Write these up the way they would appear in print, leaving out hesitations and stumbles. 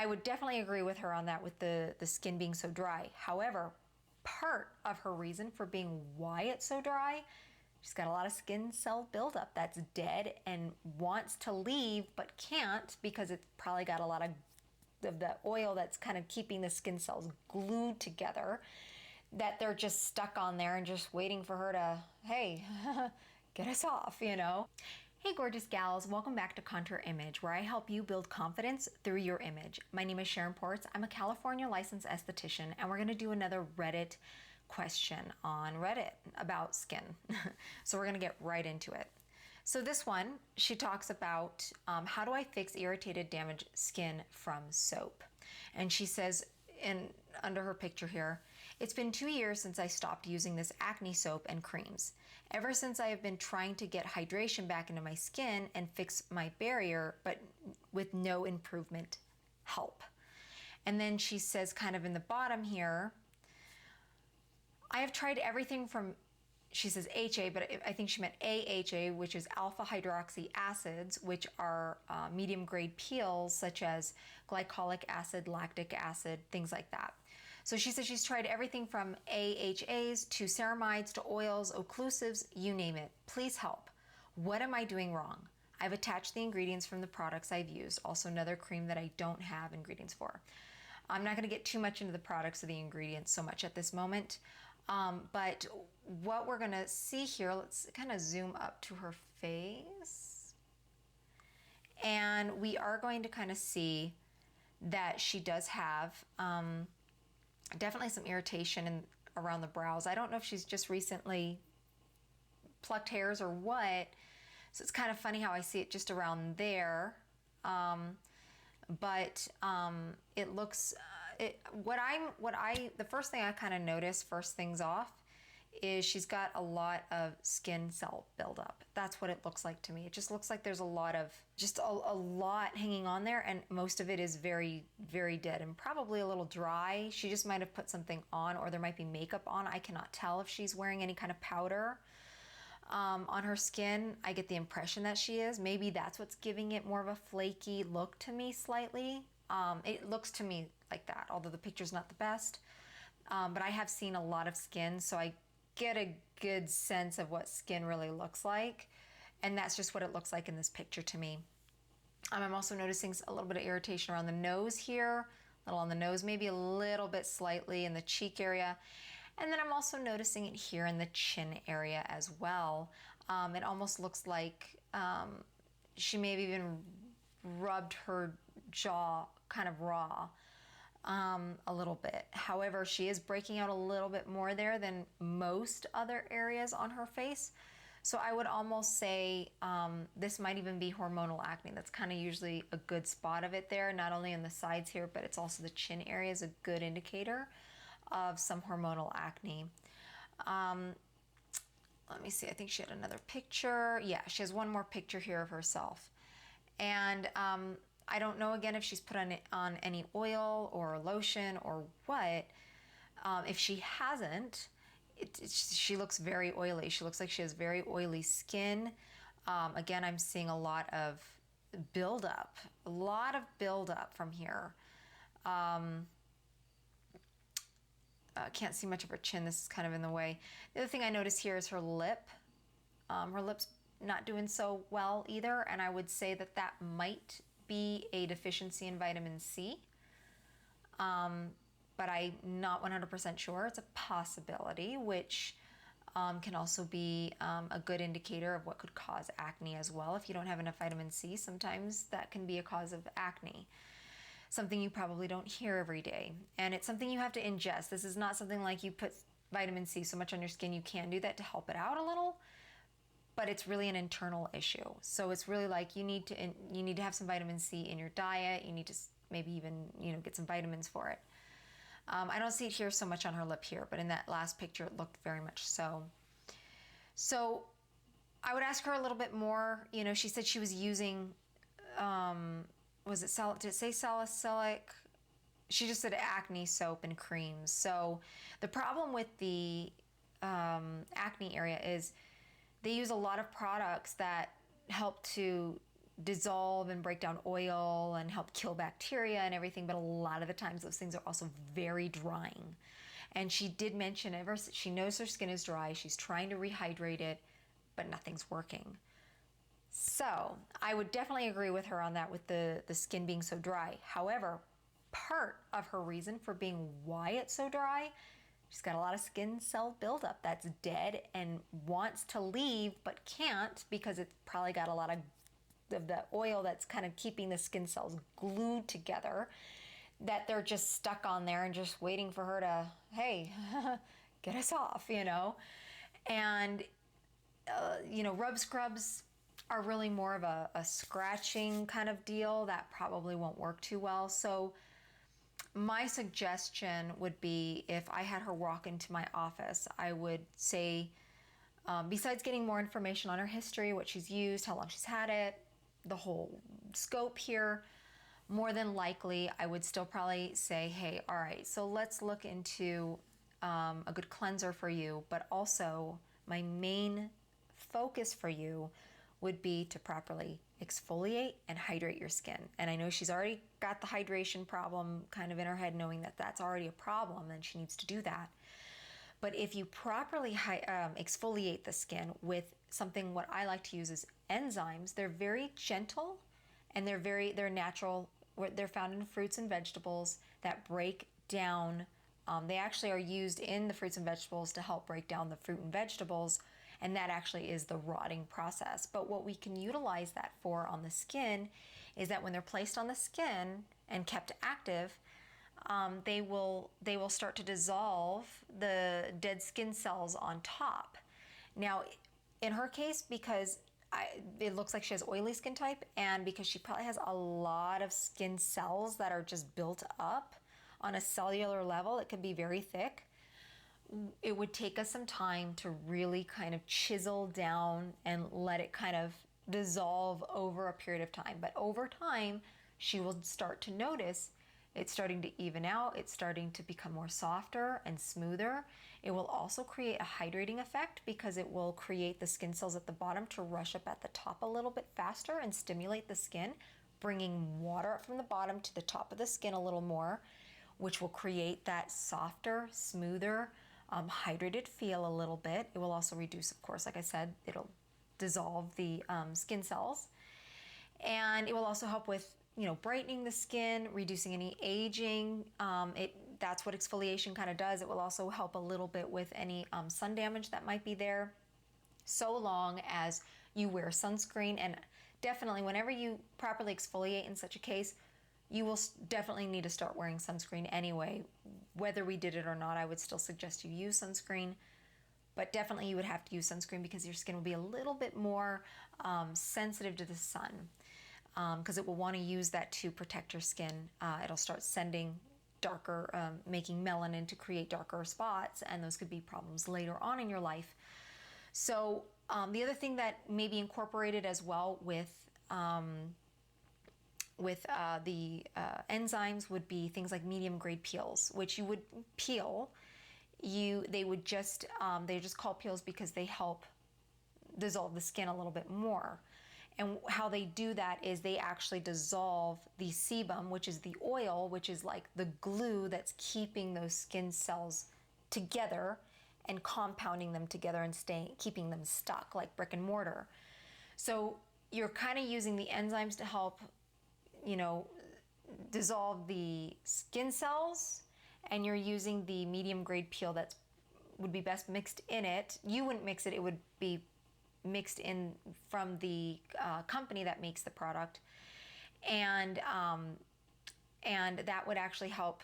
I would definitely agree with her on that with the skin being so dry. However, part of her reason for being why it's so dry, she's got a lot of skin cell buildup that's dead and wants to leave but can't because it's probably got a lot of the oil that's kind of keeping the skin cells glued together, that they're just stuck on there and just waiting for her to, hey, get us off, you know? Hey gorgeous gals, welcome back to Contour Image, where I help you build confidence through your image. My name is Sharon Ports. I'm a California licensed esthetician, and we're gonna do another Reddit question on Reddit about skin. So we're gonna get right into it. So this one, she talks about how do I fix irritated, damaged skin from soap? And she says, under her picture here, it's been 2 years since I stopped using this acne soap and creams. Ever since I have been trying to get hydration back into my skin and fix my barrier, but with no improvement help. And then she says kind of in the bottom here, I have tried everything from, she says HA, but I think she meant AHA, which is alpha hydroxy acids, which are medium grade peels such as glycolic acid, lactic acid, things like that. So she says she's tried everything from AHAs to ceramides to oils, occlusives, you name it. Please help. What am I doing wrong? I've attached the ingredients from the products I've used, also another cream that I don't have ingredients for. I'm not going to get too much into the products or the ingredients so much at this moment. But what we're going to see here, let's kind of zoom up to her face. And we are going to kind of see that she does have definitely some irritation around the brows. I don't know if she's just recently plucked hairs or what. So it's kind of funny how I see it just around there. But it looks, the first thing I kind of notice first things off is she's got a lot of skin cell buildup. That's what it looks like to me. It just looks like there's a lot hanging on there, and most of it is very, very dead and probably a little dry. She just might have put something on, or there might be makeup on. I cannot tell if she's wearing any kind of powder on her skin. I get the impression that she is. Maybe that's what's giving it more of a flaky look to me slightly. It looks to me like that, although the picture's not the best. But I have seen a lot of skin, so I get a good sense of what skin really looks like. And that's just what it looks like in this picture to me. I'm also noticing a little bit of irritation around the nose here, a little on the nose, maybe a little bit slightly in the cheek area. And then I'm also noticing it here in the chin area as well. It almost looks like she may have even rubbed her jaw kind of raw a little bit. However, she is breaking out a little bit more there than most other areas on her face. So I would almost say this might even be hormonal acne. That's kind of usually a good spot of it there, not only in the sides here, but it's also the chin area is a good indicator of some hormonal acne. Let me see, I think she had another picture. Yeah, she has one more picture here of herself. And I don't know again if she's put on any oil or lotion or what. If she hasn't, she looks very oily. She looks like she has very oily skin. Again, I'm seeing a lot of buildup, from here. Can't see much of her chin. This is kind of in the way. The other thing I notice here is her lip. Her lip's not doing so well either, and I would say that that might be a deficiency in vitamin C. But I'm not 100% sure. It's a possibility, which can also be a good indicator of what could cause acne as well. If you don't have enough vitamin C, sometimes that can be a cause of acne. Something you probably don't hear every day. And it's something you have to ingest. This is not something like you put vitamin C so much on your skin, you can do that to help it out a little, but it's really an internal issue. So it's really like you need to have some vitamin C in your diet. You need to maybe even, get some vitamins for it. I don't see it here so much on her lip here, but in that last picture, it looked very much so. So I would ask her a little bit more. She said she was using, did it say salicylic? She just said acne soap and creams. So the problem with the acne area is they use a lot of products that help to dissolve and break down oil and help kill bacteria and everything, but a lot of the times those things are also very drying. And she did mention ever she knows her skin is dry, she's trying to rehydrate it, but nothing's working. So I would definitely agree with her on that, with the skin being so dry. However, part of her reason for being why it's so dry, she's got a lot of skin cell buildup that's dead and wants to leave but can't, because it's probably got a lot of the oil that's kind of keeping the skin cells glued together, that they're just stuck on there and just waiting for her to, hey, get us off, you know. And rub scrubs are really more of a scratching kind of deal that probably won't work too well. So my suggestion would be, if I had her walk into my office, I would say, besides getting more information on her history, what she's used, how long she's had it, the whole scope here, more than likely I would still probably say, hey, all right, so let's look into a good cleanser for you, but also my main focus for you would be to properly exfoliate and hydrate your skin. And I know she's already got the hydration problem kind of in her head, knowing that that's already a problem and she needs to do that. But if you properly exfoliate the skin with something, what I like to use is enzymes. They're very gentle and they're natural. They're found in fruits and vegetables that break down. They actually are used in the fruits and vegetables to help break down the fruit and vegetables, and that actually is the rotting process. But what we can utilize that for on the skin is that when they're placed on the skin and kept active, they will start to dissolve the dead skin cells on top. Now, in her case, because it looks like she has oily skin type, and because she probably has a lot of skin cells that are just built up on a cellular level, it can be very thick. It would take us some time to really kind of chisel down and let it kind of dissolve over a period of time. But over time, she will start to notice it's starting to even out. It's starting to become more softer and smoother. It will also create a hydrating effect, because it will create the skin cells at the bottom to rush up at the top a little bit faster and stimulate the skin, bringing water up from the bottom to the top of the skin a little more, which will create that softer, smoother, hydrated feel a little bit. It will also reduce, of course, like I said, it'll dissolve the skin cells. And it will also help with, brightening the skin, reducing any aging. That's what exfoliation kind of does. It will also help a little bit with any sun damage that might be there, so long as you wear sunscreen. And definitely, whenever you properly exfoliate in such a case, you will definitely need to start wearing sunscreen anyway. Whether we did it or not, I would still suggest you use sunscreen. But definitely you would have to use sunscreen, because your skin will be a little bit more sensitive to the sun, because it will want to use that to protect your skin. It'll start sending darker, making melanin to create darker spots, and those could be problems later on in your life. So the other thing that may be incorporated as well with the enzymes would be things like medium grade peels, which you would peel. They're just called peels because they help dissolve the skin a little bit more. And how they do that is they actually dissolve the sebum, which is the oil, which is like the glue that's keeping those skin cells together and compounding them together and keeping them stuck like brick and mortar. So you're kind of using the enzymes to help, dissolve the skin cells, and you're using the medium grade peel that would be best mixed in it. You wouldn't mix it, it would be mixed in from the company that makes the product, and that would actually help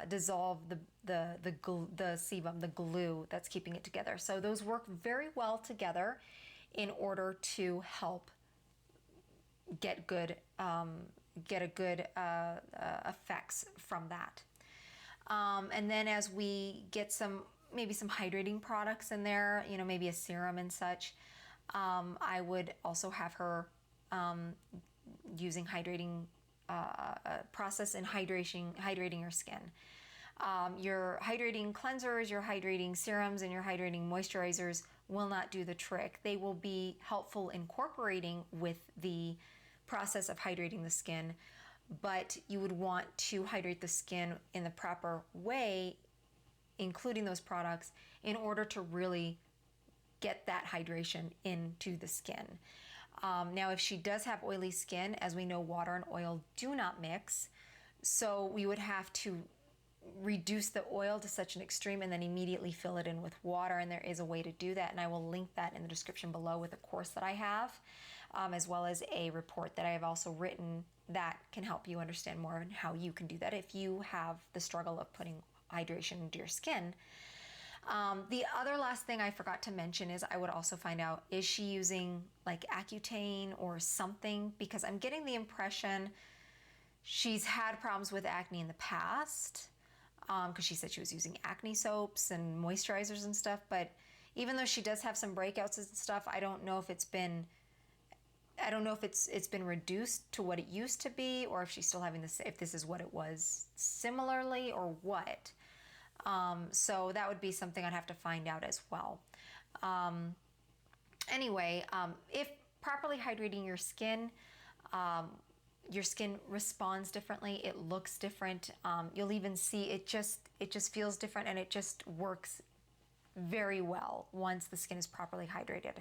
dissolve the sebum, the glue that's keeping it together. So those work very well together in order to help get a good effects from that. And then as we get maybe some hydrating products in there, maybe a serum and such, I would also have her using hydrating process in hydrating your skin. Your hydrating cleansers, your hydrating serums, and your hydrating moisturizers will not do the trick. They will be helpful incorporating with the process of hydrating the skin, but you would want to hydrate the skin in the proper way, including those products, in order to really get that hydration into the skin. Now, if she does have oily skin, as we know, water and oil do not mix, so we would have to reduce the oil to such an extreme and then immediately fill it in with water, and there is a way to do that, and I will link that in the description below with a course that I have, as well as a report that I have also written that can help you understand more on how you can do that if you have the struggle of putting hydration into your skin. The other last thing I forgot to mention is I would also find out, is she using like Accutane or something? Because I'm getting the impression she's had problems with acne in the past, because she said she was using acne soaps and moisturizers and stuff, but even though she does have some breakouts and stuff, I don't know if it's been reduced to what it used to be, or if she's still having this, if this is what it was similarly or what. So that would be something I'd have to find out as well. Anyway, if properly hydrating your skin responds differently, it looks different. You'll even see it just feels different, and it just works very well once the skin is properly hydrated.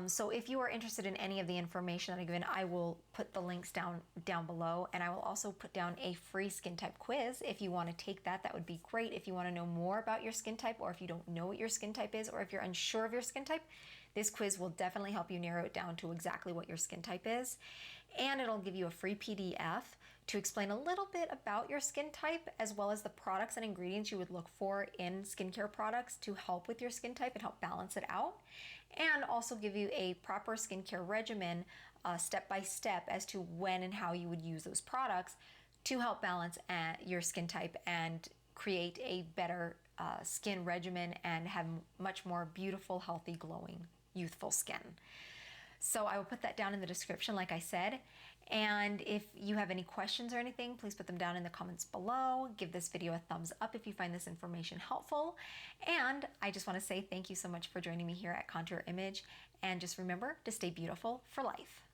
So if you are interested in any of the information that I've given, I will put the links down below, and I will also put down a free skin type quiz. If you want to take that, that would be great. If you want to know more about your skin type, or if you don't know what your skin type is, or if you're unsure of your skin type, this quiz will definitely help you narrow it down to exactly what your skin type is. And it'll give you a free PDF to explain a little bit about your skin type, as well as the products and ingredients you would look for in skincare products to help with your skin type and help balance it out. And also give you a proper skincare regimen, step by step, as to when and how you would use those products to help balance your skin type and create a better skin regimen and have much more beautiful, healthy, glowing, youthful skin. So I will put that down in the description, like I said. And if you have any questions or anything, please put them down in the comments below. Give this video a thumbs up if you find this information helpful. And I just want to say thank you so much for joining me here at Contour Image. And just remember to stay beautiful for life.